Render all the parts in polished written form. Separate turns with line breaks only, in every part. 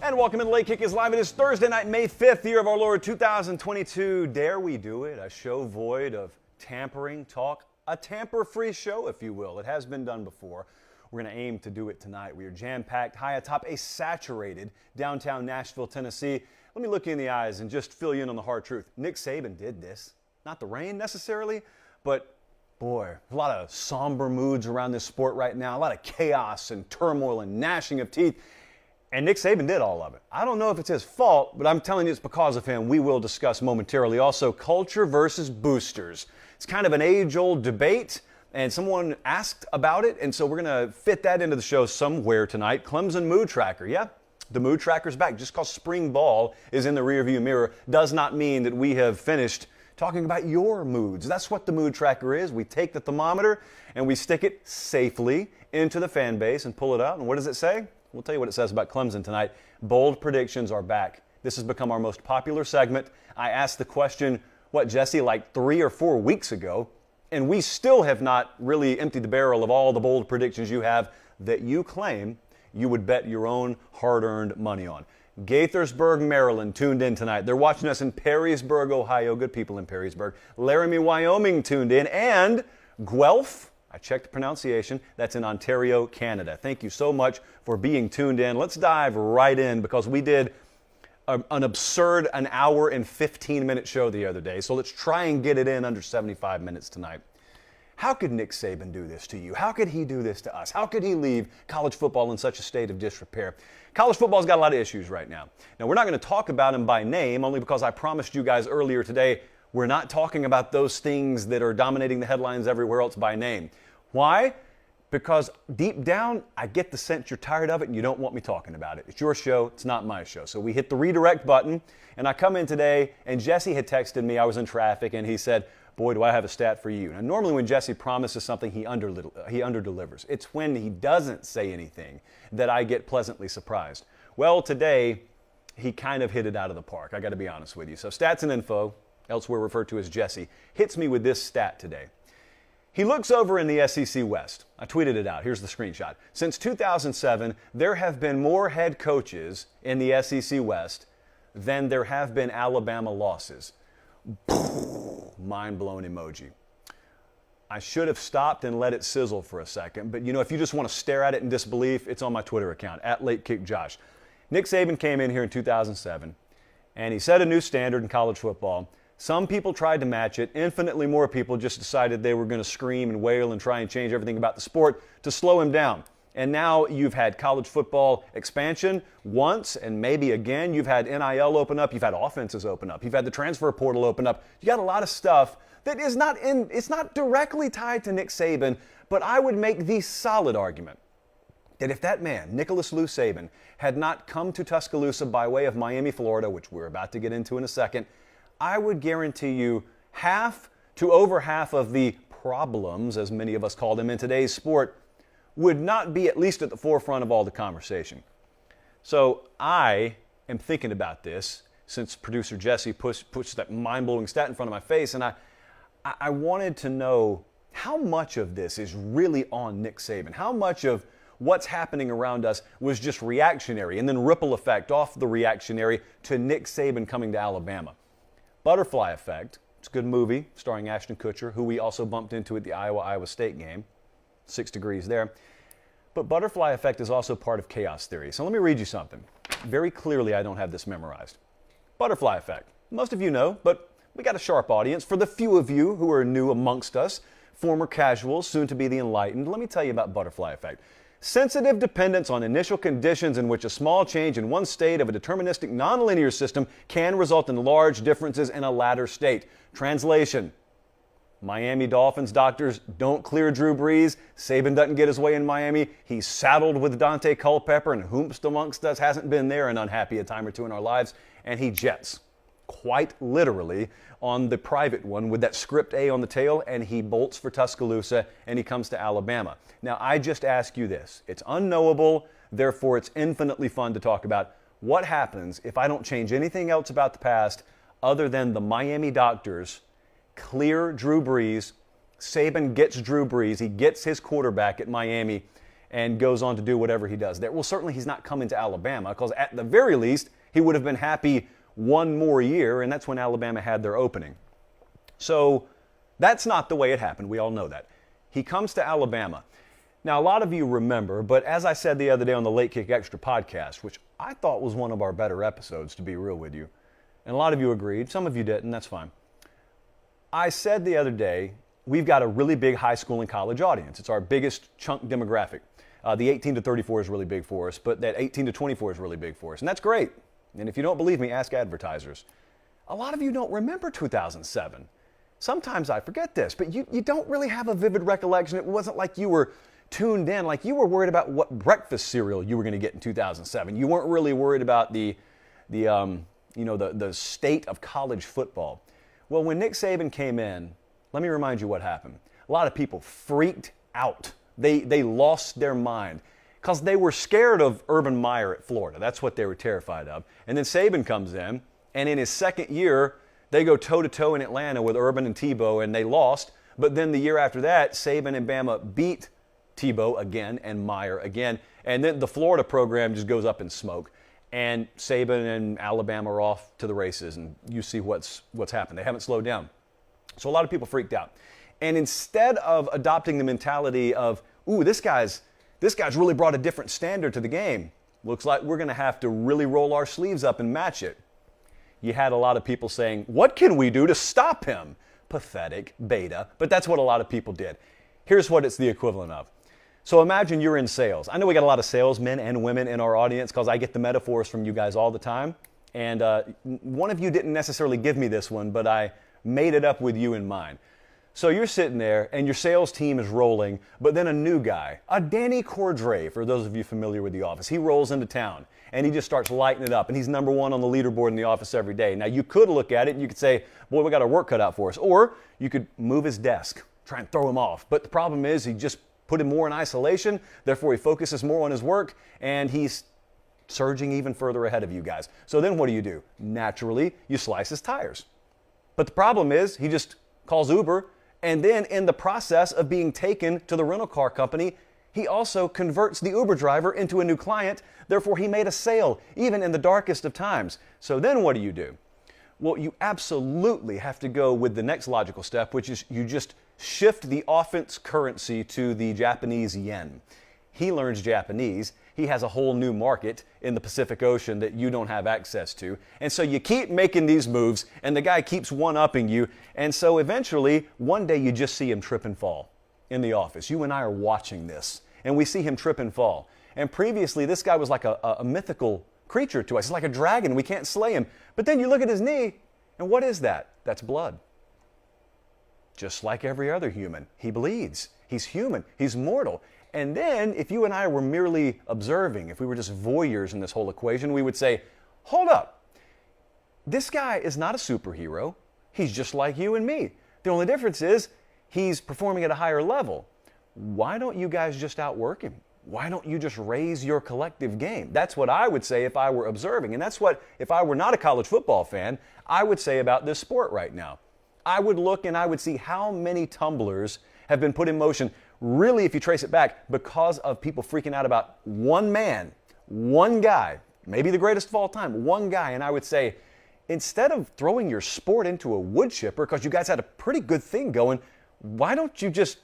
And welcome in. Late Kick is live. It is Thursday night, May 5th, year of our Lord 2022. Dare we do it? A show void of tampering talk. A tamper-free show, if you will. It has been done before. We're going to aim to do it tonight. We are jam-packed high atop a saturated downtown Nashville, Tennessee. Let me look you in the eyes and just fill you in on the hard truth. Nick Saban did this. Not the rain necessarily, but boy, a lot of somber moods around this sport right now. A lot of chaos and turmoil and gnashing of teeth. And Nick Saban did all of it. I don't know if it's his fault, but I'm telling you it's because of him. We will discuss momentarily. Also, culture versus boosters. It's kind of an age-old debate, and someone asked about it, and so we're going to fit that into the show somewhere tonight. Clemson Mood Tracker. Yeah, the Mood Tracker's back. Just because spring ball is in the rearview mirror does not mean that we have finished talking about your moods. That's what the Mood Tracker is. We take the thermometer and we stick it safely into the fan base and pull it out. And what does it say? We'll tell you what it says about Clemson tonight. Bold predictions are back. This has become our most popular segment. I asked the question, Jesse, like 3 or 4 weeks ago, and we still have not really emptied the barrel of all the bold predictions you have that you claim you would bet your own hard-earned money on. Gaithersburg, Maryland, tuned in tonight. They're watching us in Perrysburg, Ohio. Good people in Perrysburg. Laramie, Wyoming, tuned in. And Guelph, I checked the pronunciation, that's in Ontario, Canada. Thank you so much for being tuned in. Let's dive right in because we did an absurd an hour and 15-minute show the other day. So let's try and get it in under 75 minutes tonight. How could Nick Saban do this to you? How could he do this to us? How could he leave college football in such a state of disrepair? College football's got a lot of issues right now. Now, we're not going to talk about them by name, only because I promised you guys earlier today we're not talking about those things that are dominating the headlines everywhere else by name. Why? Because deep down, I get the sense you're tired of it and you don't want me talking about it. It's your show. It's not my show. So we hit the redirect button, and I come in today, and Jesse had texted me. I was in traffic, and he said, boy, do I have a stat for you. Now, normally when Jesse promises something, he underdelivers. It's when he doesn't say anything that I get pleasantly surprised. Well, today, he kind of hit it out of the park. I got to be honest with you. So Stats and Info, elsewhere referred to as Jesse, hits me with this stat today. He looks over in the SEC West. I tweeted it out. Here's the screenshot. Since 2007, there have been more head coaches in the SEC West than there have been Alabama losses. Mind-blown emoji. I should have stopped and let it sizzle for a second, but if you just want to stare at it in disbelief, it's on my Twitter account, @LateKickJosh. Nick Saban came in here in 2007, and he set a new standard in college football. Some people tried to match it. Infinitely more people just decided they were going to scream and wail and try and change everything about the sport to slow him down. And now you've had college football expansion once and maybe again. You've had NIL open up. You've had offenses open up. You've had the transfer portal open up. You got a lot of stuff that is it's not directly tied to Nick Saban, but I would make the solid argument that if that man, Nicholas Lou Saban, had not come to Tuscaloosa by way of Miami, Florida, which we're about to get into in a second, I would guarantee you half to over half of the problems, as many of us call them in today's sport, would not be at least at the forefront of all the conversation. So I am thinking about this since producer Jesse pushed that mind-blowing stat in front of my face, and I wanted to know how much of this is really on Nick Saban. How much of what's happening around us was just reactionary and then ripple effect off the reactionary to Nick Saban coming to Alabama. Butterfly Effect, it's a good movie starring Ashton Kutcher, who we also bumped into at the Iowa State game. 6 degrees there. But Butterfly Effect is also part of chaos theory. So let me read you something. Very clearly, I don't have this memorized. Butterfly Effect. Most of you know, but we got a sharp audience. For the few of you who are new amongst us, former casuals, soon to be the enlightened, let me tell you about Butterfly Effect. Sensitive dependence on initial conditions in which a small change in one state of a deterministic nonlinear system can result in large differences in a latter state. Translation. Miami Dolphins doctors don't clear Drew Brees. Saban doesn't get his way in Miami. He's saddled with Dante Culpepper, and whomst amongst us hasn't been there and unhappy a time or two in our lives. And he jets, quite literally, on the private one with that script A on the tail, and he bolts for Tuscaloosa, and he comes to Alabama. Now, I just ask you this. It's unknowable, therefore it's infinitely fun to talk about. What happens if I don't change anything else about the past other than the Miami doctors clear Drew Brees, Saban gets Drew Brees, he gets his quarterback at Miami, and goes on to do whatever he does there. Well, certainly he's not coming to Alabama, because at the very least, he would have been happy one more year, and that's when Alabama had their opening. So that's not the way it happened. We all know that. He comes to Alabama. Now, a lot of you remember, but as I said the other day on the Late Kick Extra podcast, which I thought was one of our better episodes, to be real with you, and a lot of you agreed, some of you didn't, that's fine. I said the other day, we've got a really big high school and college audience. It's our biggest chunk demographic. The 18 to 34 is really big for us, but that 18 to 24 is really big for us, and that's great. And if you don't believe me, ask advertisers. A lot of you don't remember 2007. Sometimes I forget this, but you don't really have a vivid recollection. It wasn't like you were tuned in, like you were worried about what breakfast cereal you were going to get in 2007. You weren't really worried about the state of college football. Well, when Nick Saban came in, let me remind you what happened. A lot of people freaked out. They lost their mind because they were scared of Urban Meyer at Florida. That's what they were terrified of. And then Saban comes in, and in his second year, they go toe-to-toe in Atlanta with Urban and Tebow, and they lost. But then the year after that, Saban and Bama beat Tebow again and Meyer again. And then the Florida program just goes up in smoke. And Saban and Alabama are off to the races, and you see what's happened. They haven't slowed down. So a lot of people freaked out. And instead of adopting the mentality of, ooh, this guy's really brought a different standard to the game, looks like we're going to have to really roll our sleeves up and match it, you had a lot of people saying, what can we do to stop him? Pathetic, beta, but that's what a lot of people did. Here's what it's the equivalent of. So imagine you're in sales. I know we got a lot of salesmen and women in our audience because I get the metaphors from you guys all the time. And one of you didn't necessarily give me this one, but I made it up with you in mind. So you're sitting there and your sales team is rolling, but then a new guy, a Danny Cordray, for those of you familiar with The Office, he rolls into town and he just starts lighting it up, and he's number one on the leaderboard in the office every day. Now you could look at it and you could say, boy, we got our work cut out for us. Or you could move his desk, try and throw him off. But the problem is he just put him more in isolation, therefore he focuses more on his work, and he's surging even further ahead of you guys. So then what do? Naturally, you slice his tires. But the problem is he just calls Uber, and then in the process of being taken to the rental car company, he also converts the Uber driver into a new client. Therefore, he made a sale, even in the darkest of times. So then what do? Well, you absolutely have to go with the next logical step, which is you just shift the offense currency to the Japanese yen. He learns Japanese. He has a whole new market in the Pacific Ocean that you don't have access to. And so you keep making these moves, and the guy keeps one-upping you. And so eventually, one day you just see him trip and fall in the office. You and I are watching this, and we see him trip and fall. And previously, this guy was like a mythical creature to us. He's like a dragon. We can't slay him. But then you look at his knee, and what is that? That's blood. Just like every other human, he bleeds. He's human. He's mortal. And then, if you and I were merely observing, if we were just voyeurs in this whole equation, we would say, hold up. This guy is not a superhero. He's just like you and me. The only difference is he's performing at a higher level. Why don't you guys just outwork him? Why don't you just raise your collective game? That's what I would say if I were observing. And that's what, if I were not a college football fan, I would say about this sport right now. I would look and I would see how many tumblers have been put in motion, really, if you trace it back, because of people freaking out about one man, one guy, maybe the greatest of all time, one guy. And I would say, instead of throwing your sport into a wood chipper because you guys had a pretty good thing going, why don't you just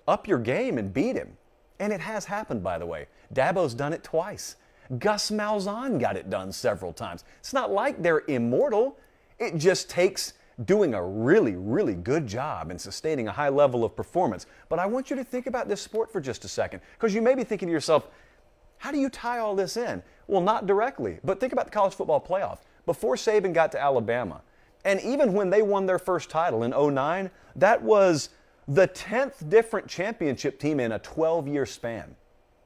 up your game and beat him? And it has happened, by the way. Dabo's done it twice. Gus Malzahn got it done several times. It's not like they're immortal. It just takes doing a really, really good job and sustaining a high level of performance. But I want you to think about this sport for just a second, because you may be thinking to yourself, how do you tie all this in? Well, not directly, but think about the college football playoff. Before Saban got to Alabama, and even when they won their first title in 2009, that was the 10th different championship team in a 12-year span.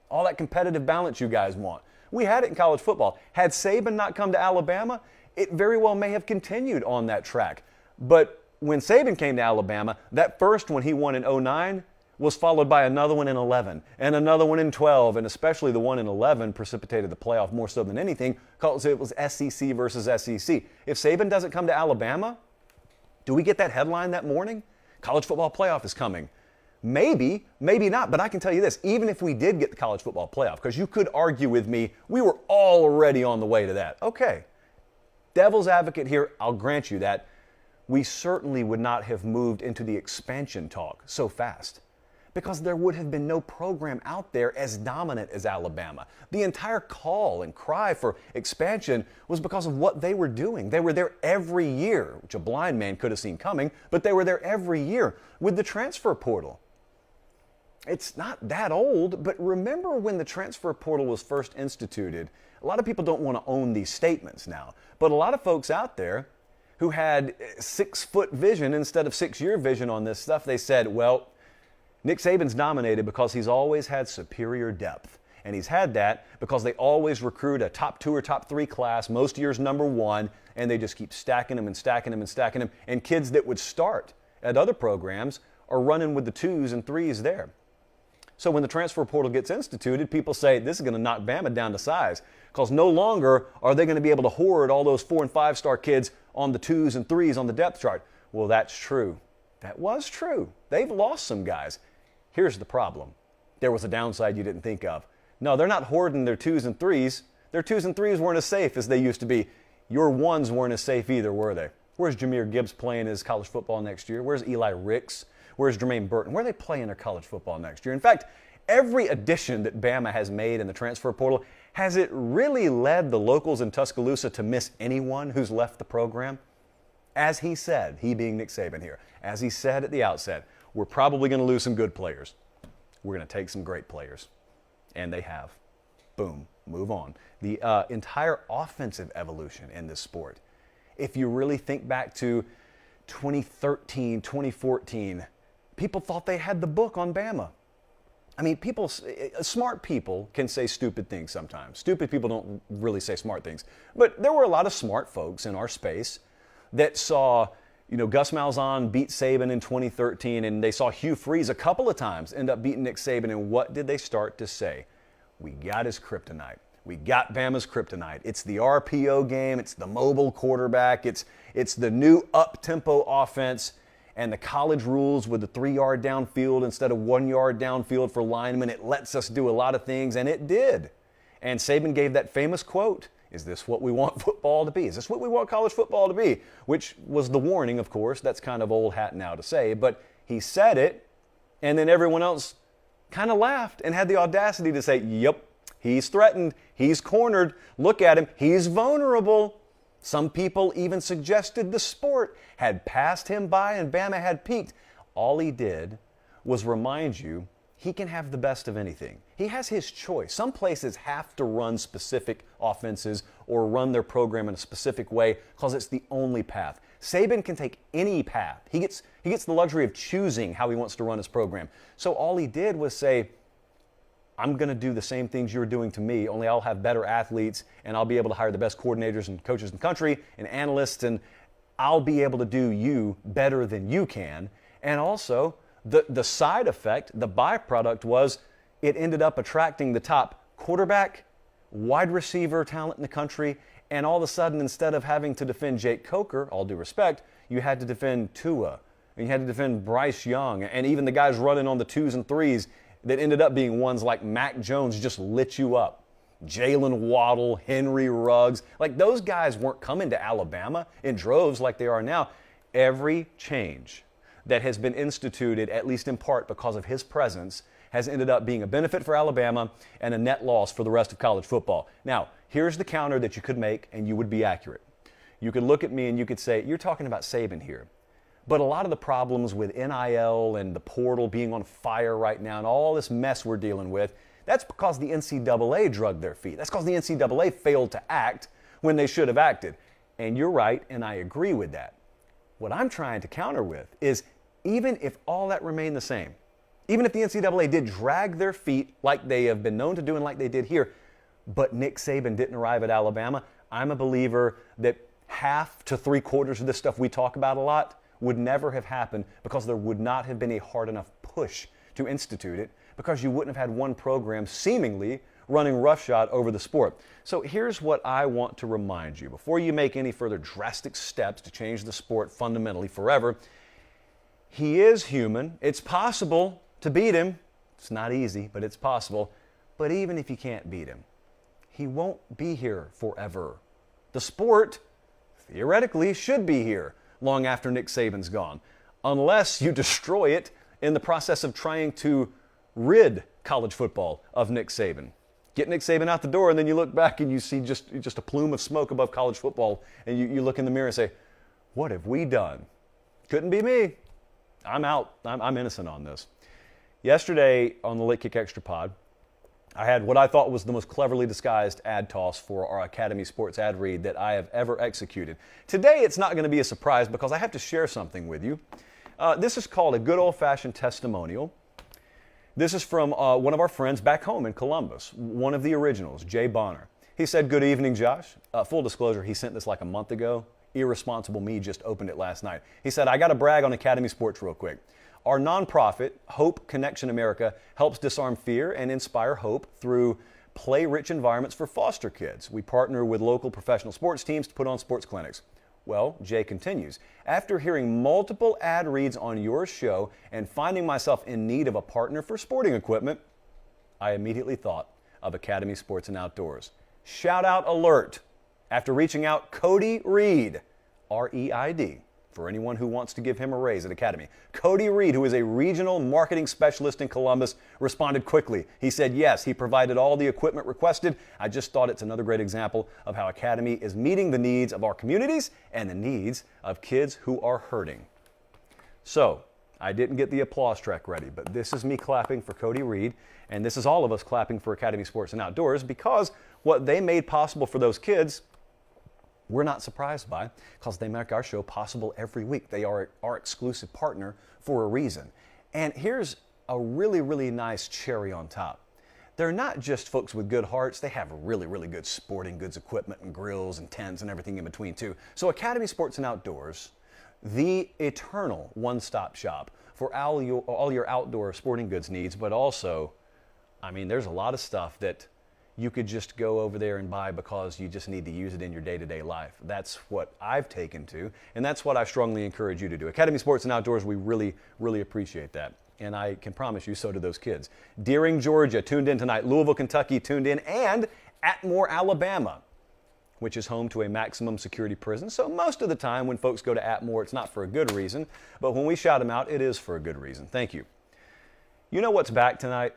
All that competitive balance you guys want. We had it in college football. Had Saban not come to Alabama, it very well may have continued on that track. But when Saban came to Alabama, that first one he won in 2009 was followed by another one in 11 and another one in 12, and especially the one in 11 precipitated the playoff more so than anything because it was SEC versus SEC. If Saban doesn't come to Alabama, do we get that headline that morning? College football playoff is coming. Maybe, maybe not, but I can tell you this, even if we did get the college football playoff, because you could argue with me, we were already on the way to that. Okay, devil's advocate here, I'll grant you that. We certainly would not have moved into the expansion talk so fast, because there would have been no program out there as dominant as Alabama. The entire call and cry for expansion was because of what they were doing. They were there every year, which a blind man could have seen coming, but they were there every year with the transfer portal. It's not that old, but remember when the transfer portal was first instituted, a lot of people don't want to own these statements now, but a lot of folks out there who had 6-foot vision instead of 6-year vision on this stuff, they said, well, Nick Saban's dominated because he's always had superior depth. And he's had that because they always recruit a top 2 or top 3 class, most years number 1, and they just keep stacking them and stacking them and stacking them. And kids that would start at other programs are running with the 2s and 3s there. So when the transfer portal gets instituted, people say this is going to knock Bama down to size, because no longer are they going to be able to hoard all those 4 and 5-star kids on the 2s and 3s on the depth chart. Well, that's true. That was true. They've lost some guys. Here's the problem. There was a downside you didn't think of. No, they're not hoarding their 2s and 3s. Their 2s and 3s weren't as safe as they used to be. Your 1s weren't as safe either, were they? Where's Jahmyr Gibbs playing his college football next year? Where's Eli Ricks? Where's Jermaine Burton? Where are they playing their college football next year? In fact, every addition that Bama has made in the transfer portal, has it really led the locals in Tuscaloosa to miss anyone who's left the program? As he said, he being Nick Saban here, as he said at the outset, we're probably going to lose some good players. We're going to take some great players. And they have. Boom. Move on. The entire offensive evolution in this sport. If you really think back to 2013, 2014, people thought they had the book on Bama. I mean, smart people can say stupid things sometimes. Stupid people don't really say smart things. But there were a lot of smart folks in our space that saw, Gus Malzahn beat Saban in 2013, and they saw Hugh Freeze a couple of times end up beating Nick Saban, and what did they start to say? We got his kryptonite. We got Bama's kryptonite. It's the RPO game. It's the mobile quarterback. It's the new up-tempo offense. And the college rules with the 3-yard downfield instead of 1-yard downfield for linemen, it lets us do a lot of things, and it did. And Saban gave that famous quote, is this what we want football to be? Is this what we want college football to be? Which was the warning, of course. That's kind of old hat now to say, but he said it, and then everyone else kind of laughed and had the audacity to say, yep, he's threatened, he's cornered, look at him, he's vulnerable. Some people even suggested the sport had passed him by and Bama had peaked. All he did was remind you he can have the best of anything. He has his choice. Some places have to run specific offenses or run their program in a specific way because it's the only path. Saban can take any path. He gets the luxury of choosing how he wants to run his program. So all he did was say, I'm going to do the same things you're doing to me, only I'll have better athletes, and I'll be able to hire the best coordinators and coaches in the country and analysts, and I'll be able to do you better than you can. And also, the side effect, the byproduct was it ended up attracting the top quarterback, wide receiver talent in the country, and all of a sudden, instead of having to defend Jake Coker, all due respect, you had to defend Tua, and you had to defend Bryce Young, and even the guys running on the 2s and 3s that ended up being ones like Mac Jones just lit you up. Jalen Waddle, Henry Ruggs, like those guys weren't coming to Alabama in droves like they are now. Every change that has been instituted, at least in part because of his presence, has ended up being a benefit for Alabama and a net loss for the rest of college football. Now, here's the counter that you could make, and you would be accurate. You could look at me and you could say, you're talking about Saban here. But a lot of the problems with NIL and the portal being on fire right now and all this mess we're dealing with, that's because the NCAA drugged their feet. That's because the NCAA failed to act when they should have acted. And you're right, and I agree with that. What I'm trying to counter with is even if all that remained the same, even if the NCAA did drag their feet like they have been known to do and like they did here, but Nick Saban didn't arrive at Alabama, I'm a believer that half to 3/4 of this stuff we talk about a lot would never have happened because there would not have been a hard enough push to institute it, because you wouldn't have had one program seemingly running roughshod over the sport. So here's what I want to remind you before you make any further drastic steps to change the sport fundamentally forever. He is human. It's possible to beat him. It's not easy, but it's possible. But even if you can't beat him, he won't be here forever. The sport, theoretically, should be here long after Nick Saban's gone, unless you destroy it in the process of trying to rid college football of Nick Saban. Get Nick Saban out the door, and then you look back and you see just a plume of smoke above college football, and you look in the mirror and say, what have we done? Couldn't be me. I'm out. I'm innocent on this. Yesterday on the Late Kick Extra Pod, I had what I thought was the most cleverly disguised ad toss for our Academy Sports ad read that I have ever executed. Today it's not going to be a surprise because I have to share something with you. This is called a good old-fashioned testimonial. This is from one of our friends back home in Columbus, one of the originals, Jay Bonner. He said, "Good evening, Josh." Full disclosure, he sent this like a month ago. Irresponsible me just opened it last night. He said, "I got to brag on Academy Sports real quick. Our nonprofit, Hope Connection America, helps disarm fear and inspire hope through play-rich environments for foster kids. We partner with local professional sports teams to put on sports clinics." Well, Jay continues, "After hearing multiple ad reads on your show and finding myself in need of a partner for sporting equipment, I immediately thought of Academy Sports and Outdoors. Shout out alert. After reaching out, Cody Reed, R-E-I-D, for anyone who wants to give him a raise at Academy. Cody Reed, who is a regional marketing specialist in Columbus, responded quickly. He said, yes, he provided all the equipment requested. I just thought it's another great example of how Academy is meeting the needs of our communities and the needs of kids who are hurting." So, I didn't get the applause track ready, but this is me clapping for Cody Reed, and this is all of us clapping for Academy Sports and Outdoors, because what they made possible for those kids, we're not surprised by, because they make our show possible every week. They are our exclusive partner for a reason. And here's a really, really nice cherry on top. They're not just folks with good hearts. They have really, really good sporting goods equipment and grills and tents and everything in between too. So Academy Sports and Outdoors, the eternal one-stop shop for all your outdoor sporting goods needs, but also, I mean, there's a lot of stuff that you could just go over there and buy because you just need to use it in your day-to-day life. That's what I've taken to, and that's what I strongly encourage you to do. Academy Sports and Outdoors, we really, really appreciate that. And I can promise you, so do those kids. Deering, Georgia, tuned in tonight. Louisville, Kentucky, tuned in. And Atmore, Alabama, which is home to a maximum security prison. So most of the time when folks go to Atmore, it's not for a good reason. But when we shout them out, it is for a good reason. Thank you. You know what's back tonight?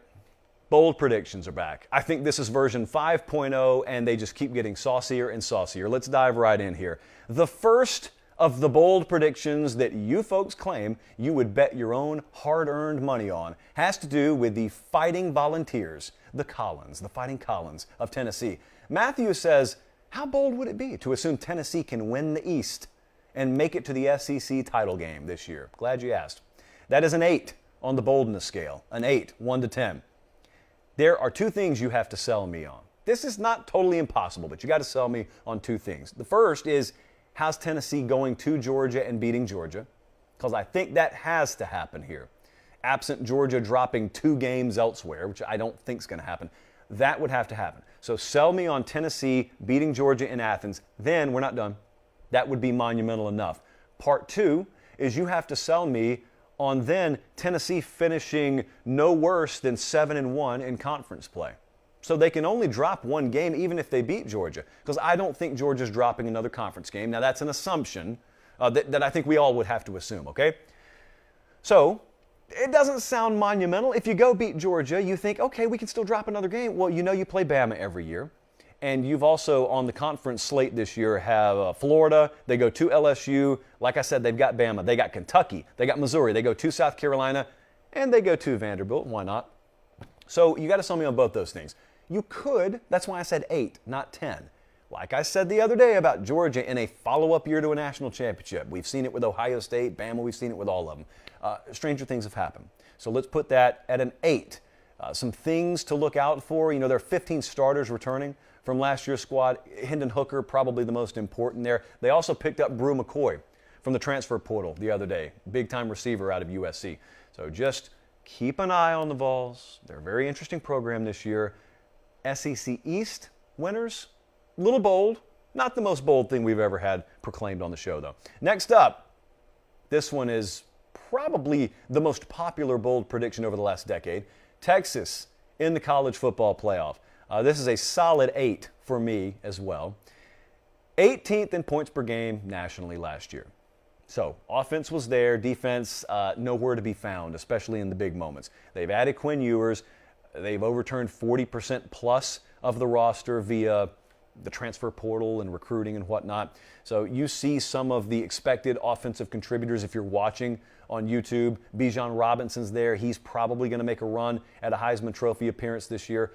Bold predictions are back. I think this is version 5.0, and they just keep getting saucier and saucier. Let's dive right in here. The first of the bold predictions that you folks claim you would bet your own hard-earned money on has to do with the Fighting Volunteers, the Fighting Collins of Tennessee. Matthew says, how bold would it be to assume Tennessee can win the East and make it to the SEC title game this year? Glad you asked. That is an 8 on the boldness scale, an 8, 1 to 10. There are two things you have to sell me on. This is not totally impossible, but you got to sell me on two things. The first is, how's Tennessee going to Georgia and beating Georgia? Because I think that has to happen here. Absent Georgia dropping 2 games elsewhere, which I don't think is going to happen, that would have to happen. So sell me on Tennessee beating Georgia in Athens. Then we're not done. That would be monumental enough. Part 2 is you have to sell me on then Tennessee finishing no worse than 7-1 in conference play. So they can only drop 1 game even if they beat Georgia, because I don't think Georgia's dropping another conference game. Now that's an assumption that I think we all would have to assume, okay? So it doesn't sound monumental. If you go beat Georgia, you think, okay, we can still drop another game. Well, you know you play Bama every year. And you've also, on the conference slate this year, have Florida. They go to LSU. Like I said, they've got Bama. They got Kentucky. They got Missouri. They go to South Carolina. And they go to Vanderbilt. Why not? So you got to sell me on both those things. You could. That's why I said 8, not 10. Like I said the other day about Georgia in a follow-up year to a national championship. We've seen it with Ohio State, Bama. We've seen it with all of them. Stranger things have happened. So let's put that at an 8. Some things to look out for. You know, there are 15 starters returning from last year's squad. Hendon Hooker, probably the most important there. They also picked up Brew McCoy from the transfer portal the other day. Big-time receiver out of USC. So just keep an eye on the Vols. They're a very interesting program this year. SEC East winners, a little bold. Not the most bold thing we've ever had proclaimed on the show, though. Next up, this one is probably the most popular bold prediction over the last decade. Texas in the college football playoff. This is a solid 8 for me as well. 18th in points per game nationally last year. So offense was there, defense nowhere to be found, especially in the big moments. They've added Quinn Ewers. They've overturned 40% plus of the roster via the transfer portal and recruiting and whatnot. So you see some of the expected offensive contributors if you're watching on YouTube. Bijan Robinson's there. He's probably going to make a run at a Heisman Trophy appearance this year.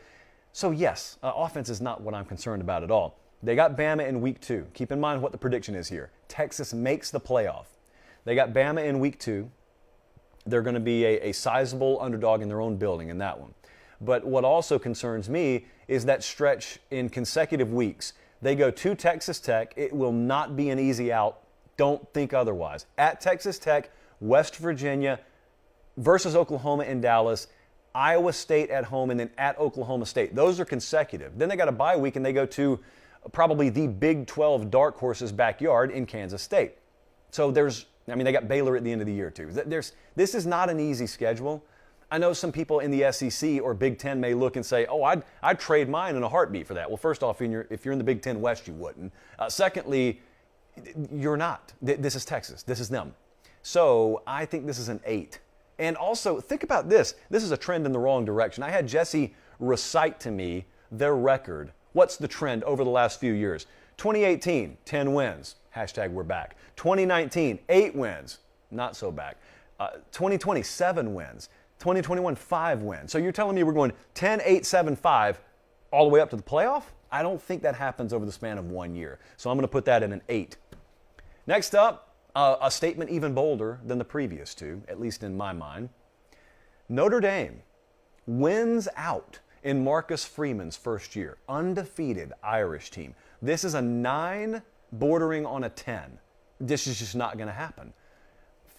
So yes, offense is not what I'm concerned about at all. They got Bama in week 2. Keep in mind what the prediction is here. Texas makes the playoff. They got Bama in week 2. They're going to be a sizable underdog in their own building in that one. But what also concerns me is that stretch in consecutive weeks. They go to Texas Tech. It will not be an easy out. Don't think otherwise. At Texas Tech, West Virginia versus Oklahoma in Dallas, Iowa State at home, and then at Oklahoma State. Those are consecutive. Then they got a bye week and they go to probably the Big 12 dark horse's backyard in Kansas State. So they got Baylor at the end of the year too. This is not an easy schedule. I know some people in the SEC or Big Ten may look and say, oh, I'd trade mine in a heartbeat for that. Well, first off, if you're in the Big Ten West, you wouldn't. Secondly, you're not. This is Texas. This is them. So I think this is an 8. And also, think about this. This is a trend in the wrong direction. I had Jesse recite to me their record. What's the trend over the last few years? 2018, 10 wins. Hashtag we're back. 2019, 8 wins. Not so back. 2020, 7 wins. 2021, 5 wins. So you're telling me we're going 10, 8, 7, 5 all the way up to the playoff? I don't think that happens over the span of 1 year. So I'm going to put that in an 8. Next up, a statement even bolder than the previous two, at least in my mind. Notre Dame wins out in Marcus Freeman's first year. Undefeated Irish team. This is a 9 bordering on a 10. This is just not going to happen.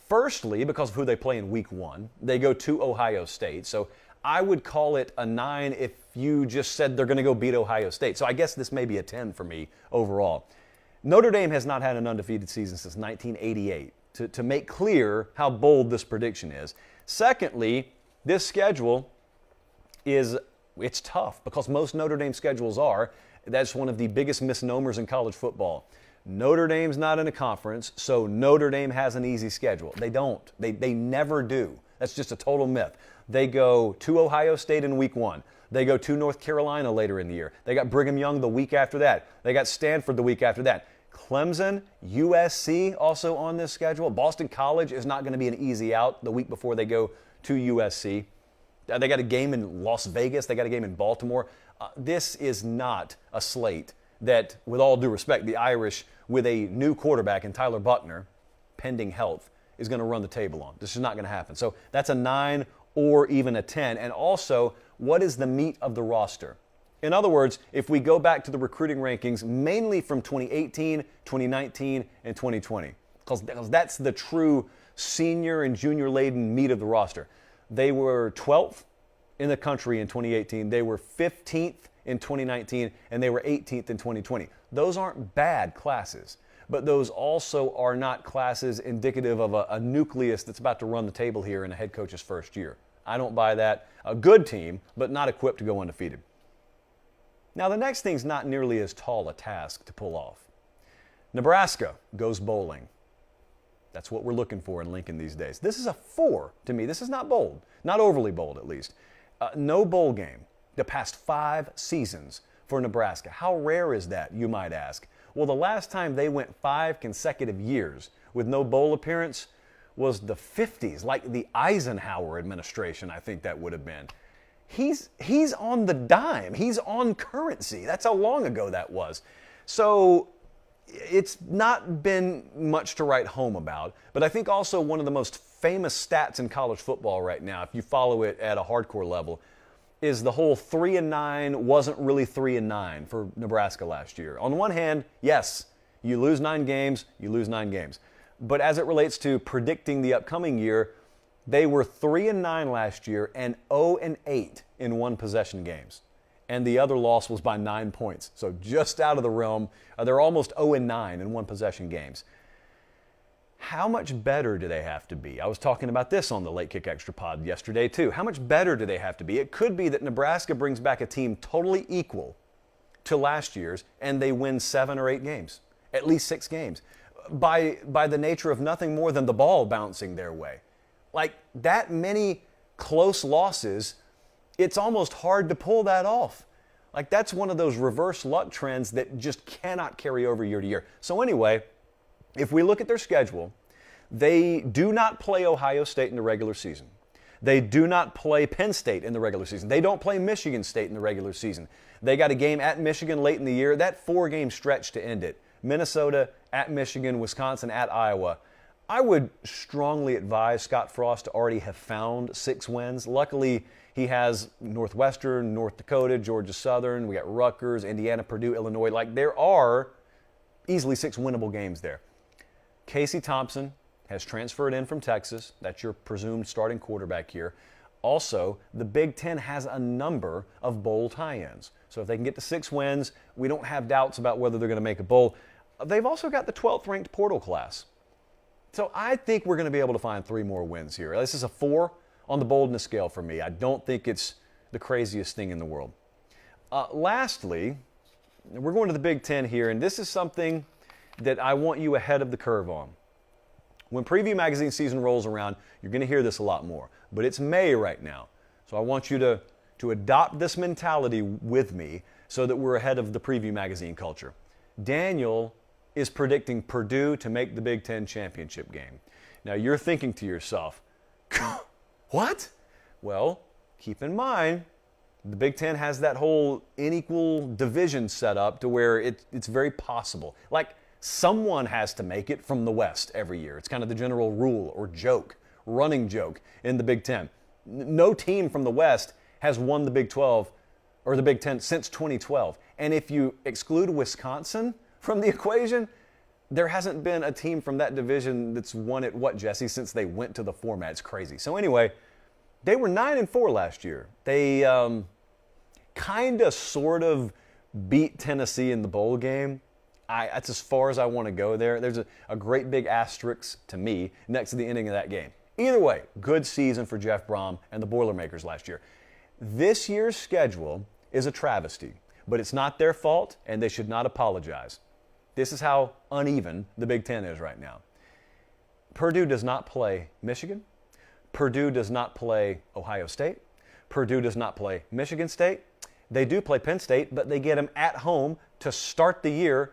Firstly, because of who they play in week 1, they go to Ohio State. So I would call it a 9 if you just said they're going to go beat Ohio State. So I guess this may be a 10 for me overall. Notre Dame has not had an undefeated season since 1988, to make clear how bold this prediction is. Secondly, this schedule it's tough because most Notre Dame schedules are. That's one of the biggest misnomers in college football. Notre Dame's not in a conference, so Notre Dame has an easy schedule. They don't. They never do. That's just a total myth. They go to Ohio State in week 1. They go to North Carolina later in the year. They got Brigham Young the week after that. They got Stanford the week after that. Clemson, USC also on this schedule. Boston College is not going to be an easy out the week before they go to USC. They got a game in Las Vegas. They got a game in Baltimore. This is not a slate that, with all due respect, the Irish, with a new quarterback in Tyler Buckner, pending health, is going to run the table on. This is not going to happen. So that's a 9 or even a 10. And also, what is the meat of the roster? In other words, if we go back to the recruiting rankings, mainly from 2018, 2019, and 2020, because that's the true senior and junior-laden meat of the roster. They were 12th in the country in 2018. They were 15th in 2019, and they were 18th in 2020. Those aren't bad classes, but those also are not classes indicative of a nucleus that's about to run the table here in a head coach's first year. I don't buy that. A good team, but not equipped to go undefeated. Now, the next thing's not nearly as tall a task to pull off. Nebraska goes bowling. That's what we're looking for in Lincoln these days. This is a 4 to me. This is not bold, not overly bold at least. No bowl game the past 5 seasons for Nebraska. How rare is that, you might ask? Well, the last time they went 5 consecutive years with no bowl appearance was the 50s, like the Eisenhower administration, I think that would have been. He's on the dime. He's on currency. That's how long ago that was. So it's not been much to write home about, but I think also one of the most famous stats in college football right now, if you follow it at a hardcore level, is the whole 3-9 wasn't really 3-9 for Nebraska last year. On one hand, yes, you lose 9 games, you lose 9 games. But as it relates to predicting the upcoming year, they were 3-9 last year and 0-8 in one-possession games. And the other loss was by 9 points. So just out of the realm. They're almost 0-9 in one-possession games. How much better do they have to be? I was talking about this on the Late Kick Extra pod yesterday too. How much better do they have to be? It could be that Nebraska brings back a team totally equal to last year's and they win 7 or 8 games, at least 6 games, by the nature of nothing more than the ball bouncing their way. Like that many close losses, it's almost hard to pull that off. Like that's one of those reverse luck trends that just cannot carry over year to year. So anyway, if we look at their schedule, they do not play Ohio State in the regular season. They do not play Penn State in the regular season. They don't play Michigan State in the regular season. They got a game at Michigan late in the year. That 4-game stretch to end it. Minnesota, at Michigan, Wisconsin, at Iowa. I would strongly advise Scott Frost to already have found 6 wins. Luckily, he has Northwestern, North Dakota, Georgia Southern. We got Rutgers, Indiana, Purdue, Illinois. Like there are easily 6 winnable games there. Casey Thompson has transferred in from Texas. That's your presumed starting quarterback here. Also, the Big Ten has a number of bowl tie-ins. So if they can get to 6 wins, we don't have doubts about whether they're going to make a bowl. They've also got the 12th ranked portal class. So I think we're going to be able to find 3 more wins here. This is a 4 on the boldness scale for me. I don't think it's the craziest thing in the world. Lastly, we're going to the Big Ten here, and this is something that I want you ahead of the curve on. When Preview Magazine season rolls around, you're going to hear this a lot more. But it's May right now. So I want you to adopt this mentality with me so that we're ahead of the Preview Magazine culture. Daniel is predicting Purdue to make the Big Ten championship game. Now you're thinking to yourself, what? Well, keep in mind, the Big Ten has that whole unequal division set up to where it's very possible. Like, someone has to make it from the West every year. It's kind of the general rule or joke, running joke in the Big Ten. No team from the West has won the Big 12 or the Big Ten since 2012. And if you exclude Wisconsin from the equation, there hasn't been a team from that division that's won it, what, Jesse, since they went to the format. It's crazy. So anyway, they were 9-4 last year. They kind of sort of beat Tennessee in the bowl game. That's as far as I want to go there. There's a great big asterisk to me next to the ending of that game. Either way, good season for Jeff Brom and the Boilermakers last year. This year's schedule is a travesty, but it's not their fault, and they should not apologize. This is how uneven the Big Ten is right now. Purdue does not play Michigan. Purdue does not play Ohio State. Purdue does not play Michigan State. They do play Penn State, but they get them at home to start the year.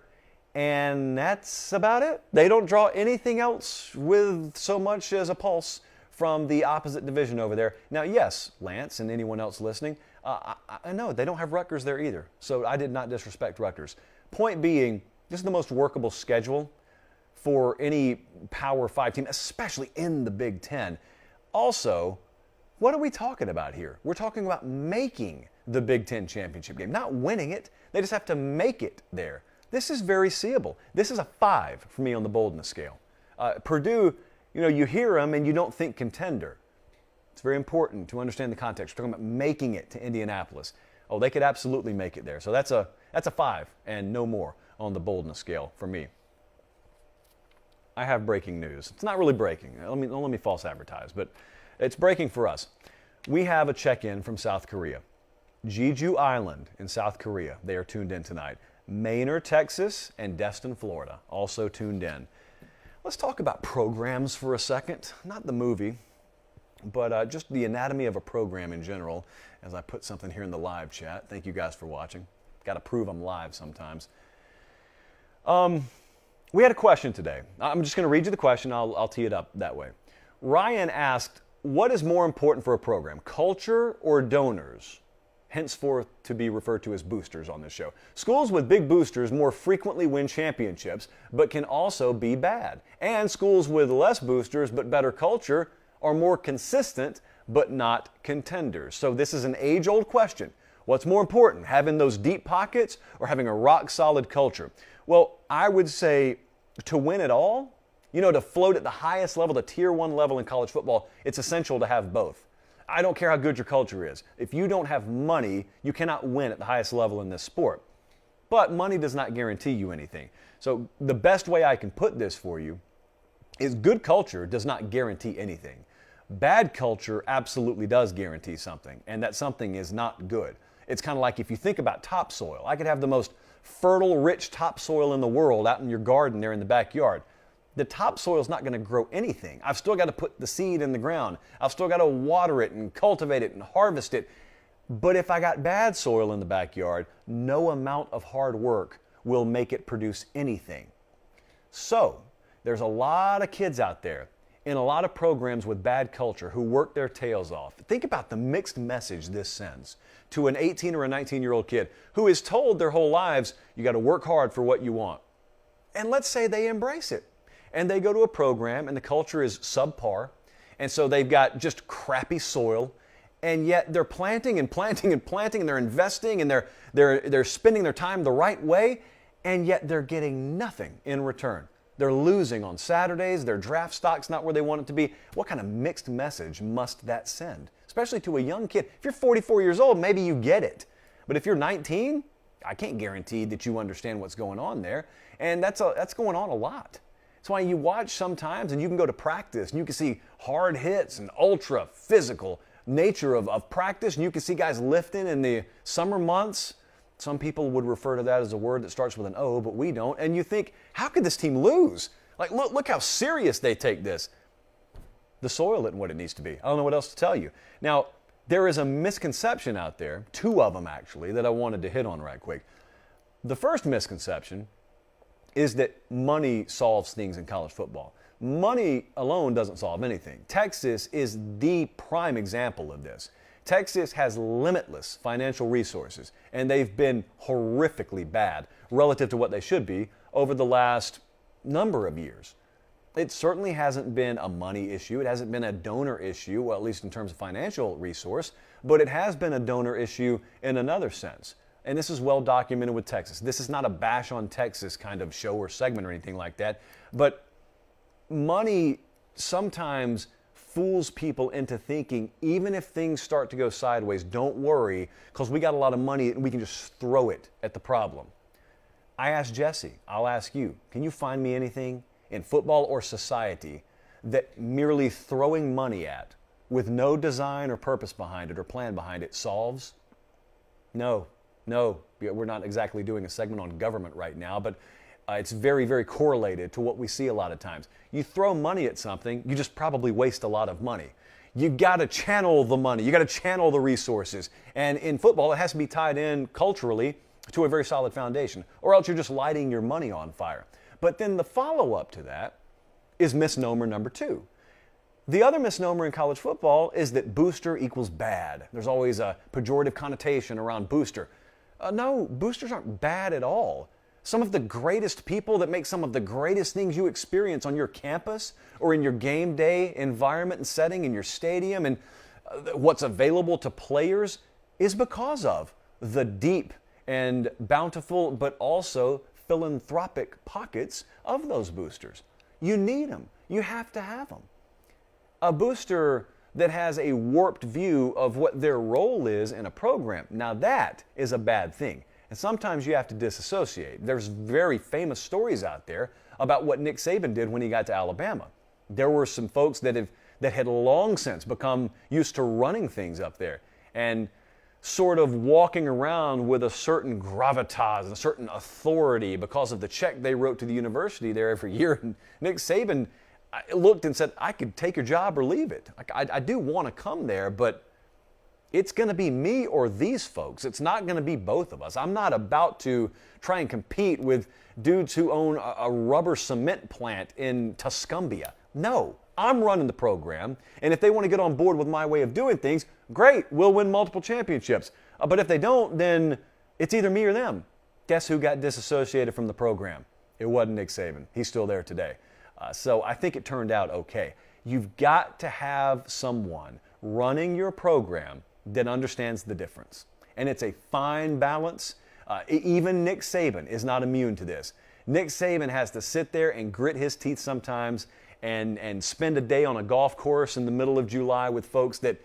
And that's about it. They don't draw anything else with so much as a pulse from the opposite division over there. Now, yes, Lance and anyone else listening, I know they don't have Rutgers there either. So I did not disrespect Rutgers. Point being, this is the most workable schedule for any Power 5 team, especially in the Big Ten. Also, what are we talking about here? We're talking about making the Big Ten championship game, not winning it. They just have to make it there. This is very seeable. This is a 5 for me on the boldness scale. Purdue, you hear them and you don't think contender. It's very important to understand the context. We're talking about making it to Indianapolis. Oh, they could absolutely make it there. So that's a 5 and no more on the boldness scale for me. I have breaking news. It's not really breaking. Don't let me false advertise, but it's breaking for us. We have a check-in from South Korea. Jeju Island in South Korea. They are tuned in tonight. Manor, Texas, and Destin, Florida, also tuned in. Let's talk about programs for a second. Not the movie, but just the anatomy of a program in general, as I put something here in the live chat. Thank you guys for watching. Got to prove I'm live sometimes. We had a question today. I'm just going to read you the question. I'll tee it up that way. Ryan asked, what is more important for a program, culture or donors? Henceforth to be referred to as boosters on this show. Schools with big boosters more frequently win championships, but can also be bad. And schools with less boosters but better culture are more consistent but not contenders. So this is an age-old question. What's more important, having those deep pockets or having a rock-solid culture? Well, I would say to win it all, to float at the highest level, the tier 1 level in college football, it's essential to have both. I don't care how good your culture is. If you don't have money, you cannot win at the highest level in this sport. But money does not guarantee you anything. So the best way I can put this for you is good culture does not guarantee anything. Bad culture absolutely does guarantee something, and that something is not good. It's kind of like if you think about topsoil. I could have the most fertile, rich topsoil in the world out in your garden there in the backyard. The topsoil is not going to grow anything. I've still got to put the seed in the ground. I've still got to water it and cultivate it and harvest it. But if I got bad soil in the backyard, no amount of hard work will make it produce anything. So, there's a lot of kids out there in a lot of programs with bad culture who work their tails off. Think about the mixed message this sends to an 18 or a 19-year-old kid who is told their whole lives, you got to work hard for what you want. And let's say they embrace it. And they go to a program and the culture is subpar. And so they've got just crappy soil. And yet they're planting and planting and planting and they're investing and they're spending their time the right way. And yet they're getting nothing in return. They're losing on Saturdays. Their draft stock's not where they want it to be. What kind of mixed message must that send? Especially to a young kid. If you're 44 years old, maybe you get it. But if you're 19, I can't guarantee that you understand what's going on there. And that's going on a lot. That's why you watch sometimes and you can go to practice and you can see hard hits and ultra physical nature of practice. And you can see guys lifting in the summer months. Some people would refer to that as a word that starts with an O, but we don't. And you think, how could this team lose? Like, look how serious they take this. The soil isn't what it needs to be. I don't know what else to tell you. Now, there is a misconception out there, two of them actually, that I wanted to hit on right quick. The first misconception is that money solves things in college football. Money alone doesn't solve anything. Texas is the prime example of this. Texas has limitless financial resources, and they've been horrifically bad relative to what they should be over the last number of years. It certainly hasn't been a money issue. It hasn't been a donor issue, well, at least in terms of financial resource, but it has been a donor issue in another sense. And this is well documented with Texas. This is not a bash on Texas kind of show or segment or anything like that, but money sometimes fools people into thinking, even if things start to go sideways, don't worry, because we got a lot of money and we can just throw it at the problem. I asked Jesse, I'll ask you, can you find me anything in football or society that merely throwing money at with no design or purpose behind it or plan behind it solves? No, we're not exactly doing a segment on government right now, but it's very, very correlated to what we see a lot of times. You throw money at something, you just probably waste a lot of money. You got to channel the money. You got to channel the resources. And in football, it has to be tied in culturally to a very solid foundation, or else you're just lighting your money on fire. But then the follow-up to that is misnomer number 2. The other misnomer in college football is that booster equals bad. There's always a pejorative connotation around booster. No, boosters aren't bad at all. Some of the greatest people that make some of the greatest things you experience on your campus or in your game day environment and setting in your stadium and what's available to players is because of the deep and bountiful but also philanthropic pockets of those boosters. You need them. You have to have them. A booster that has a warped view of what their role is in a program, now that is a bad thing. And sometimes you have to disassociate. There's very famous stories out there about what Nick Saban did when he got to Alabama. There were some folks that had long since become used to running things up there and sort of walking around with a certain gravitas and a certain authority because of the check they wrote to the university there every year. And Nick Saban looked and said, I could take your job or leave it. I do want to come there, but it's going to be me or these folks. It's not going to be both of us. I'm not about to try and compete with dudes who own a rubber cement plant in Tuscumbia. No, I'm running the program, and if they want to get on board with my way of doing things, great, we'll win multiple championships. But if they don't, then it's either me or them. Guess who got disassociated from the program? It wasn't Nick Saban. He's still there today. So I think it turned out okay. You've got to have someone running your program that understands the difference. And it's a fine balance. Even Nick Saban is not immune to this. Nick Saban has to sit there and grit his teeth sometimes and spend a day on a golf course in the middle of July with folks that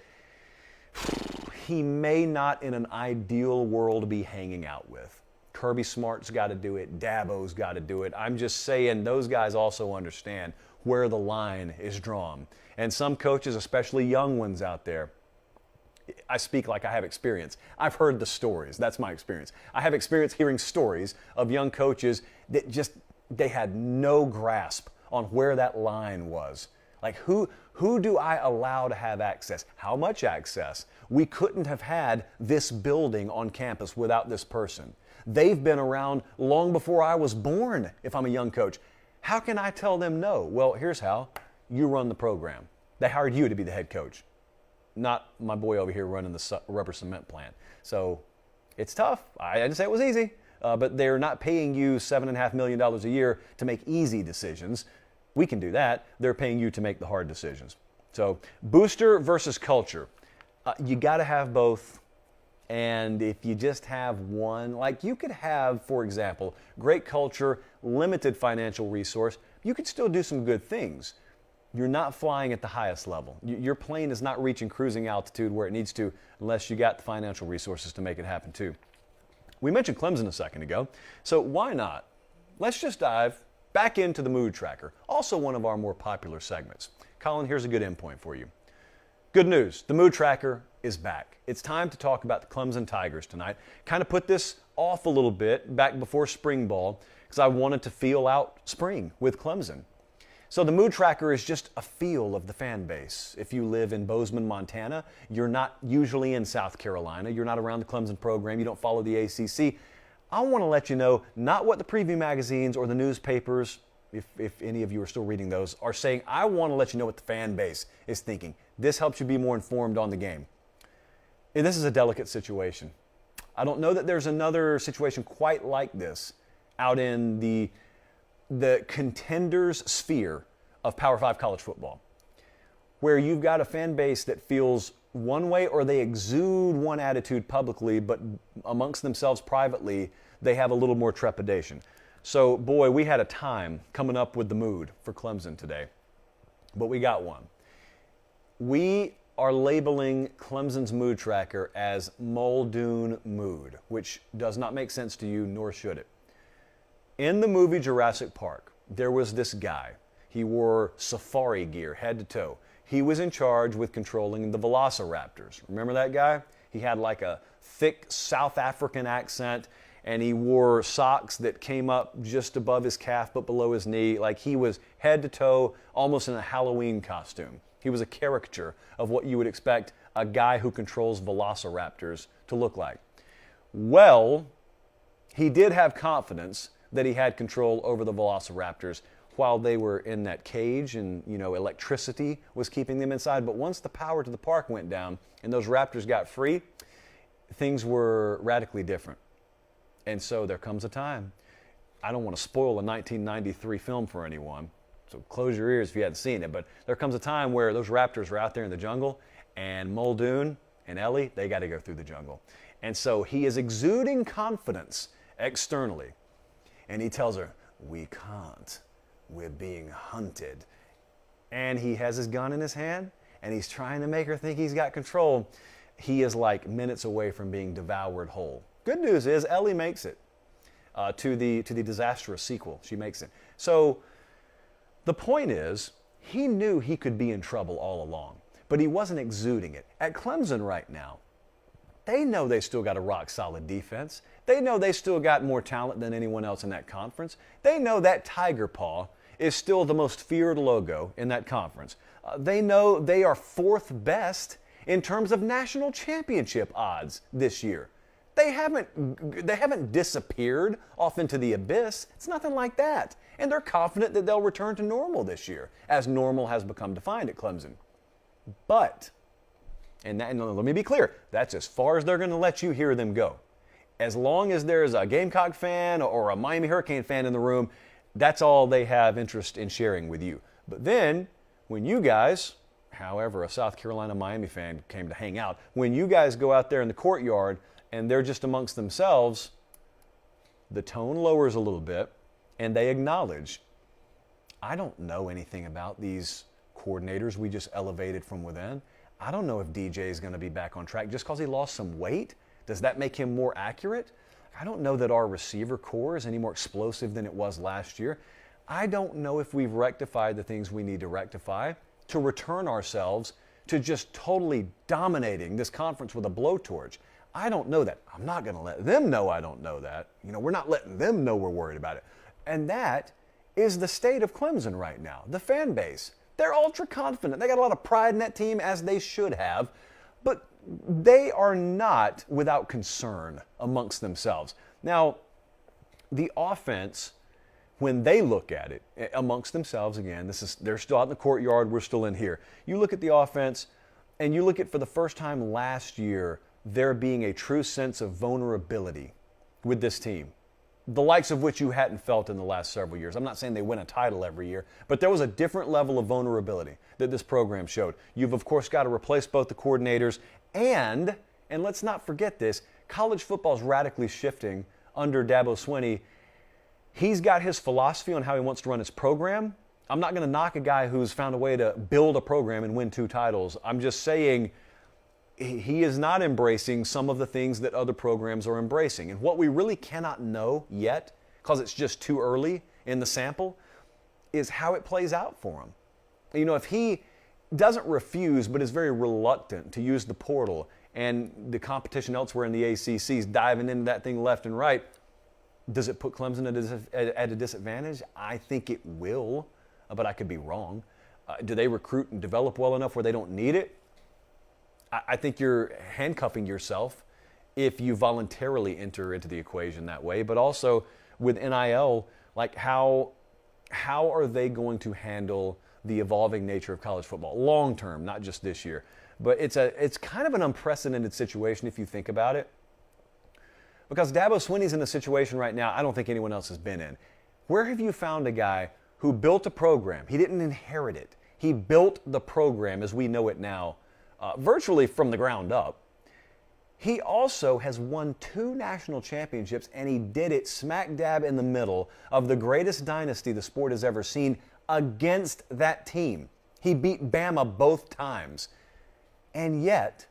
he may not in an ideal world be hanging out with. Kirby Smart's got to do it. Dabo's got to do it. I'm just saying those guys also understand where the line is drawn. And some coaches, especially young ones out there, I speak like I have experience. I've heard the stories. That's my experience. I have experience hearing stories of young coaches that they had no grasp on where that line was. Like, who do I allow to have access? How much access? We couldn't have had this building on campus without this person. They've been around long before I was born, if I'm a young coach. How can I tell them no? Well, here's how. You run the program. They hired you to be the head coach, not my boy over here running the rubber cement plant. So it's tough. I didn't say it was easy, but they're not paying you $7.5 million a year to make easy decisions. We can do that. They're paying you to make the hard decisions. So booster versus culture. You got to have both. And if you just have one, like you could have, for example, great culture, limited financial resource, you could still do some good things. You're not flying at the highest level. Your plane is not reaching cruising altitude where it needs to unless you got the financial resources to make it happen too. We mentioned Clemson a second ago, so why not? Let's just dive back into the mood tracker, also one of our more popular segments. Colin, here's a good endpoint for you. Good news, the mood tracker is back. It's time to talk about the Clemson Tigers tonight. Kind of put this off a little bit back before spring ball because I wanted to feel out spring with Clemson. So the mood tracker is just a feel of the fan base. If you live in Bozeman, Montana, you're not usually in South Carolina, you're not around the Clemson program, you don't follow the ACC, I want to let you know not what the preview magazines or the newspapers, if any of you are still reading those, are saying. I want to let you know what the fan base is thinking. This helps you be more informed on the game. And this is a delicate situation. I don't know that there's another situation quite like this out in the contenders sphere of Power 5 college football, where you've got a fan base that feels one way or they exude one attitude publicly, but amongst themselves privately, they have a little more trepidation. So, boy, we had a time coming up with the mood for Clemson today, but we got one. We are labeling Clemson's mood tracker as Muldoon Mood, which does not make sense to you, nor should it. In the movie Jurassic Park, there was this guy. He wore safari gear, head to toe. He was in charge with controlling the velociraptors. Remember that guy? He had like a thick South African accent, and he wore socks that came up just above his calf but below his knee. Like he was head to toe, almost in a Halloween costume. He was a caricature of what you would expect a guy who controls velociraptors to look like. Well, he did have confidence that he had control over the velociraptors while they were in that cage and, electricity was keeping them inside. But once the power to the park went down and those raptors got free, things were radically different. And so there comes a time. I don't want to spoil a 1993 film for anyone, so close your ears if you hadn't seen it, but there comes a time where those raptors are out there in the jungle and Muldoon and Ellie, they got to go through the jungle. And so he is exuding confidence externally. And he tells her, "We can't. We're being hunted." And he has his gun in his hand, and he's trying to make her think he's got control. He is like minutes away from being devoured whole. Good news is Ellie makes it to the disastrous sequel. She makes it. So the point is, he knew he could be in trouble all along, but he wasn't exuding it. At Clemson right now, they know they still got a rock-solid defense. They know they still got more talent than anyone else in that conference. They know that Tiger Paw is still the most feared logo in that conference. They know they are fourth best in terms of national championship odds this year. They haven't disappeared off into the abyss. It's nothing like that. And they're confident that they'll return to normal this year, as normal has become defined at Clemson. But, and let me be clear, that's as far as they're going to let you hear them go. As long as there's a Gamecock fan or a Miami Hurricane fan in the room, that's all they have interest in sharing with you. But then, when you guys, however, a South Carolina Miami fan came to hang out, when you guys go out there in the courtyard and they're just amongst themselves, the tone lowers a little bit and they acknowledge, I don't know anything about these coordinators we just elevated from within. I don't know if DJ is going to be back on track just because he lost some weight. Does that make him more accurate? I don't know that our receiver core is any more explosive than it was last year. I don't know if we've rectified the things we need to rectify to return ourselves to just totally dominating this conference with a blowtorch. I don't know that. I'm not going to let them know I don't know that. We're not letting them know we're worried about it. And that is the state of Clemson right now. The fan base, they're ultra confident. They got a lot of pride in that team, as they should have, but they are not without concern amongst themselves. Now, the offense, when they look at it amongst themselves, again, they're still out in the courtyard, we're still in here. You look at the offense, and you look at, for the first time last year, there being a true sense of vulnerability with this team, the likes of which you hadn't felt in the last several years. I'm not saying they win a title every year, but there was a different level of vulnerability that this program showed. You've, of course, got to replace both the coordinators, and let's not forget this, college football is radically shifting under Dabo Swinney. He's got his philosophy on how he wants to run his program. I'm not going to knock a guy who's found a way to build a program and win 2 titles. I'm just saying he is not embracing some of the things that other programs are embracing. And what we really cannot know yet, because it's just too early in the sample, is how it plays out for him. If he doesn't refuse but is very reluctant to use the portal and the competition elsewhere in the ACC is diving into that thing left and right, does it put Clemson at a disadvantage? I think it will, but I could be wrong. Do they recruit and develop well enough where they don't need it? I think you're handcuffing yourself if you voluntarily enter into the equation that way. But also with NIL, like how are they going to handle the evolving nature of college football long term, not just this year? But it's kind of an unprecedented situation if you think about it. Because Dabo Swinney's in a situation right now I don't think anyone else has been in. Where have you found a guy who built a program? He didn't inherit it. He built the program as we know it now, virtually from the ground up. He also has won 2 national championships, and he did it smack dab in the middle of the greatest dynasty the sport has ever seen against that team. He beat Bama both times. And yet,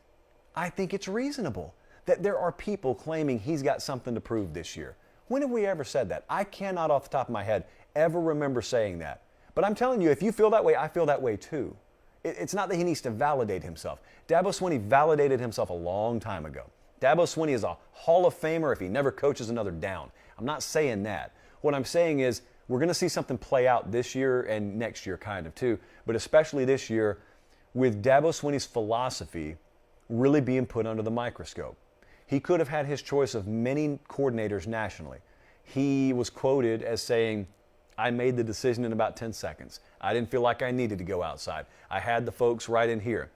I think it's reasonable that there are people claiming he's got something to prove this year. When have we ever said that? I cannot off the top of my head ever remember saying that. But I'm telling you, if you feel that way, I feel that way too. It's not that he needs to validate himself. Dabo Swinney validated himself a long time ago. Dabo Swinney is a Hall of Famer if he never coaches another down. I'm not saying that. What I'm saying is we're going to see something play out this year and next year kind of too, but especially this year with Dabo Swinney's philosophy really being put under the microscope. He could have had his choice of many coordinators nationally. He was quoted as saying, I made the decision in about 10 seconds. I didn't feel like I needed to go outside. I had the folks right in here.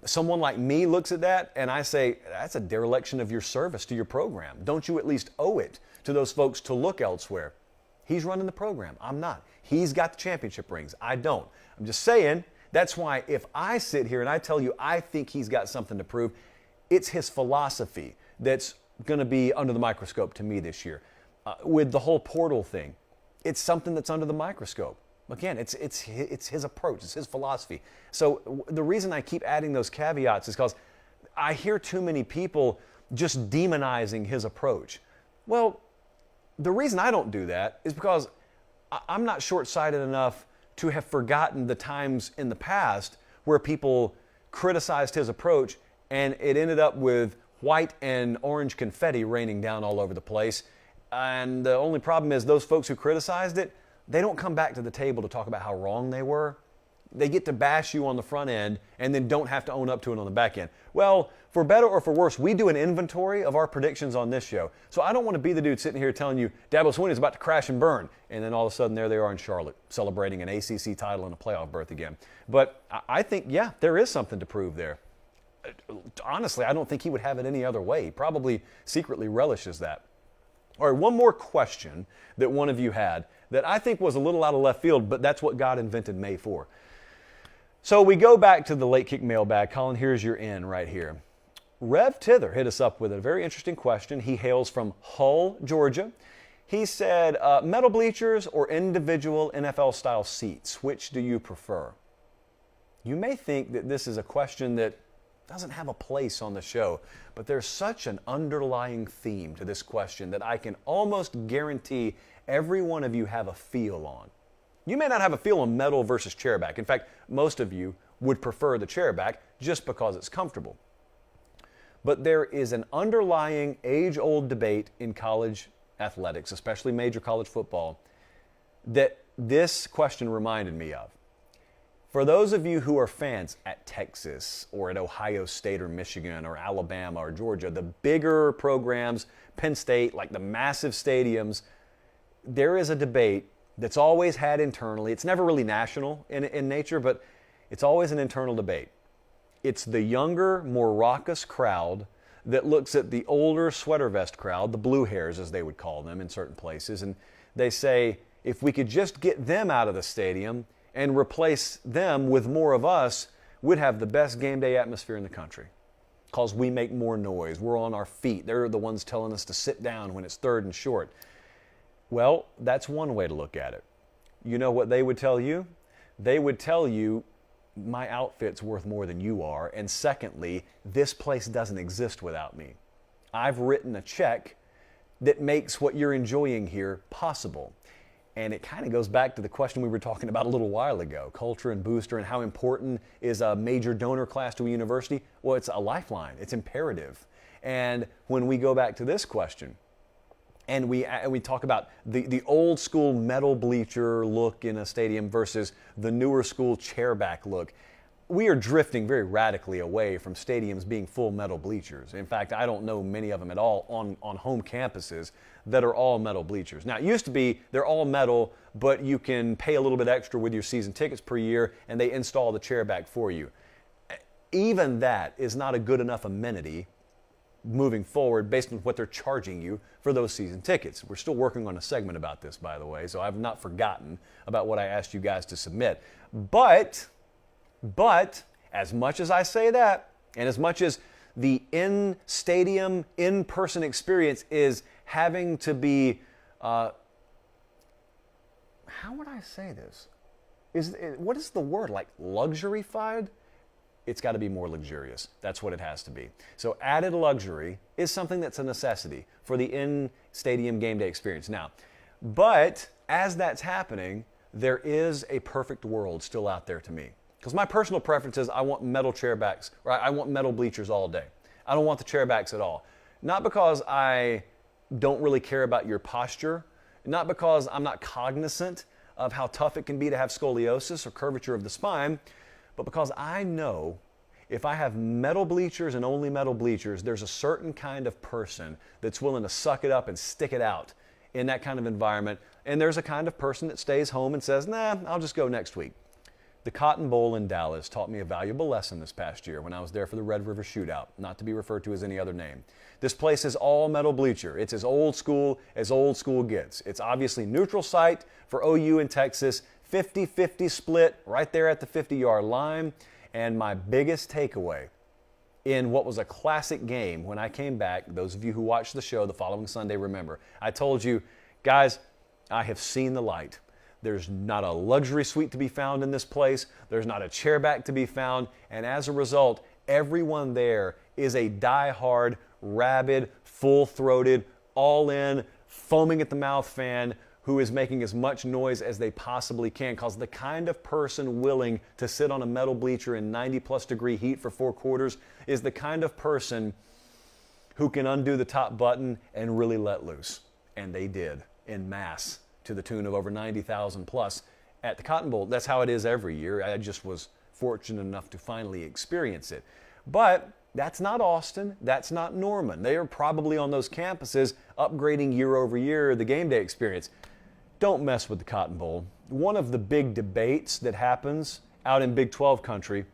Someone like me looks at that and I say, that's a dereliction of your service to your program. Don't you at least owe it to those folks to look elsewhere? He's running the program. I'm not. He's got the championship rings. I don't. I'm just saying, that's why if I sit here and I tell you I think he's got something to prove, it's his philosophy that's going to be under the microscope to me this year. With the whole portal thing, it's something that's under the microscope. Again, it's his approach, it's his philosophy. So the reason I keep adding those caveats is because I hear too many people just demonizing his approach. Well, the reason I don't do that is because I'm not short-sighted enough to have forgotten the times in the past where people criticized his approach and it ended up with white and orange confetti raining down all over the place. And the only problem is those folks who criticized it, they don't come back to the table to talk about how wrong they were. They get to bash you on the front end and then don't have to own up to it on the back end. Well, for better or for worse, we do an inventory of our predictions on this show. So I don't want to be the dude sitting here telling you Dabo Swinney is about to crash and burn. And then all of a sudden there they are in Charlotte celebrating an ACC title and a playoff berth again. But I think, yeah, there is something to prove there. Honestly, I don't think he would have it any other way. He probably secretly relishes that. All right, one more question that one of you had that I think was a little out of left field, but that's what God invented May for. So we go back to the late kick mailbag. Colin, here's your in right here. Rev Tither hit us up with a very interesting question. He hails from Hull, Georgia. He said, metal bleachers or individual NFL-style seats, which do you prefer? You may think that this is a question that doesn't have a place on the show, but there's such an underlying theme to this question that I can almost guarantee every one of you have a feel on. You may not have a feel on metal versus chairback. In fact, most of you would prefer the chairback just because it's comfortable. But there is an underlying age-old debate in college athletics, especially major college football, that this question reminded me of. For those of you who are fans at Texas or at Ohio State or Michigan or Alabama or Georgia, the bigger programs, Penn State, like the massive stadiums, there is a debate that's always had internally. It's never really national in nature, but it's always an internal debate. It's the younger, more raucous crowd that looks at the older sweater vest crowd, the blue hairs as they would call them in certain places, and they say, if we could just get them out of the stadium and replace them with more of us, we'd have the best game day atmosphere in the country. Because we make more noise, we're on our feet, they're the ones telling us to sit down when it's third and short. Well, that's one way to look at it. You know what they would tell you? They would tell you, my outfit's worth more than you are, and secondly, this place doesn't exist without me. I've written a check that makes what you're enjoying here possible. And it kind of goes back to the question we were talking about a little while ago, culture and booster, and how important is a major donor class to a university? Well, it's a lifeline. It's imperative. And when we go back to this question, and we talk about the old school metal bleacher look in a stadium versus the newer school chairback look, we are drifting very radically away from stadiums being full metal bleachers. In fact, I don't know many of them at all on home campuses that are all metal bleachers. Now, it used to be they're all metal, but you can pay a little bit extra with your season tickets per year, and they install the chairback for you. Even that is not a good enough amenity moving forward based on what they're charging you for those season tickets. We're still working on a segment about this, by the way, so I've not forgotten about what I asked you guys to submit. But as much as I say that, and as much as the in-stadium, in-person experience is having to be, how would I say this? What is the word, like luxurified? It's got to be more luxurious. That's what it has to be. So added luxury is something that's a necessity for the in-stadium game day experience. Now, but as that's happening, there is a perfect world still out there to me. Because my personal preference is I want metal chairbacks, or I want metal bleachers all day. I don't want the chairbacks at all. Not because I don't really care about your posture, not because I'm not cognizant of how tough it can be to have scoliosis or curvature of the spine, but because I know if I have metal bleachers and only metal bleachers, there's a certain kind of person that's willing to suck it up and stick it out in that kind of environment. And there's a kind of person that stays home and says, nah, I'll just go next week. The Cotton Bowl in Dallas taught me a valuable lesson this past year when I was there for the Red River Shootout, not to be referred to as any other name. This place is all metal bleacher. It's as old school gets. It's obviously neutral site for OU in Texas, 50-50 split right there at the 50-yard line. And my biggest takeaway in what was a classic game when I came back, those of you who watched the show the following Sunday remember, I told you, guys, I have seen the light. There's not a luxury suite to be found in this place. There's not a chairback to be found. And as a result, everyone there is a die-hard, rabid, full-throated, all-in, foaming at the mouth fan who is making as much noise as they possibly can, because the kind of person willing to sit on a metal bleacher in 90-plus degree heat for 4 quarters is the kind of person who can undo the top button and really let loose. And they did, en masse, to the tune of over 90,000 plus at the Cotton Bowl. That's how it is every year. I just was fortunate enough to finally experience it. But that's not Austin. That's not Norman. They are probably on those campuses upgrading year over year the game day experience. Don't mess with the Cotton Bowl. One of the big debates that happens out in Big 12 country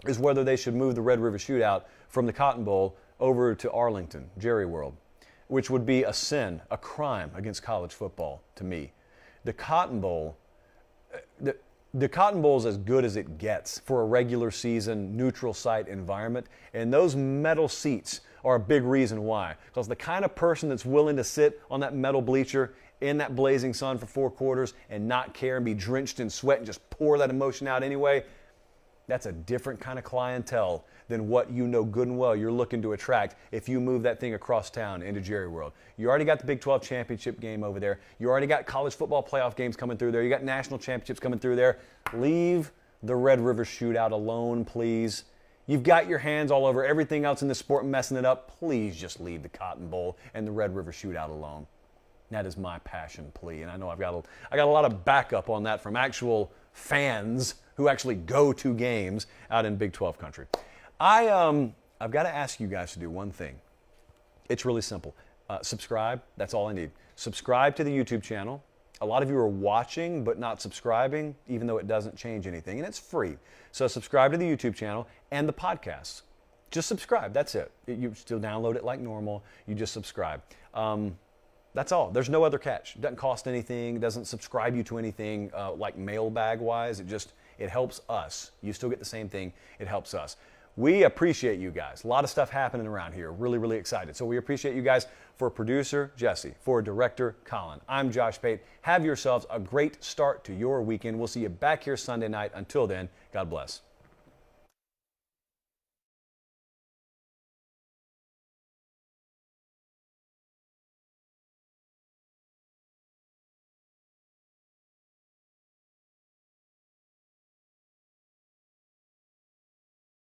is whether they should move the Red River Shootout from the Cotton Bowl over to Arlington, Jerry World, which would be a sin, a crime against college football to me. The Cotton Bowl, the Cotton Bowl is as good as it gets for a regular season neutral site environment, and those metal seats are a big reason why. Because the kind of person that's willing to sit on that metal bleacher in that blazing sun for 4 quarters and not care and be drenched in sweat and just pour that emotion out anyway, That's a different kind of clientele than what you know good and well you're looking to attract if you move that thing across town into Jerry World. You already got the Big 12 championship game over there. You already got college football playoff games coming through there. You got national championships coming through there. Leave the Red River Shootout alone, please. You've got your hands all over everything else in the sport messing it up. Please just leave the Cotton Bowl and the Red River Shootout alone. That is my passion plea, and I know I got a lot of backup on that from actual fans who actually go to games out in Big 12 country. I've got to ask you guys to do one thing. It's really simple. Subscribe. That's all I need. Subscribe to the YouTube channel. A lot of you are watching but not subscribing, even though it doesn't change anything, and it's free. So subscribe to the YouTube channel and the podcast. Just subscribe. That's it. You still download it like normal. You just subscribe. That's all. There's no other catch. It doesn't cost anything. It doesn't subscribe you to anything like mailbag-wise. It helps us. You still get the same thing. It helps us. We appreciate you guys. A lot of stuff happening around here. Really, really excited. So we appreciate you guys. For producer Jesse, for director Colin, I'm Josh Pate. Have yourselves a great start to your weekend. We'll see you back here Sunday night. Until then, God bless.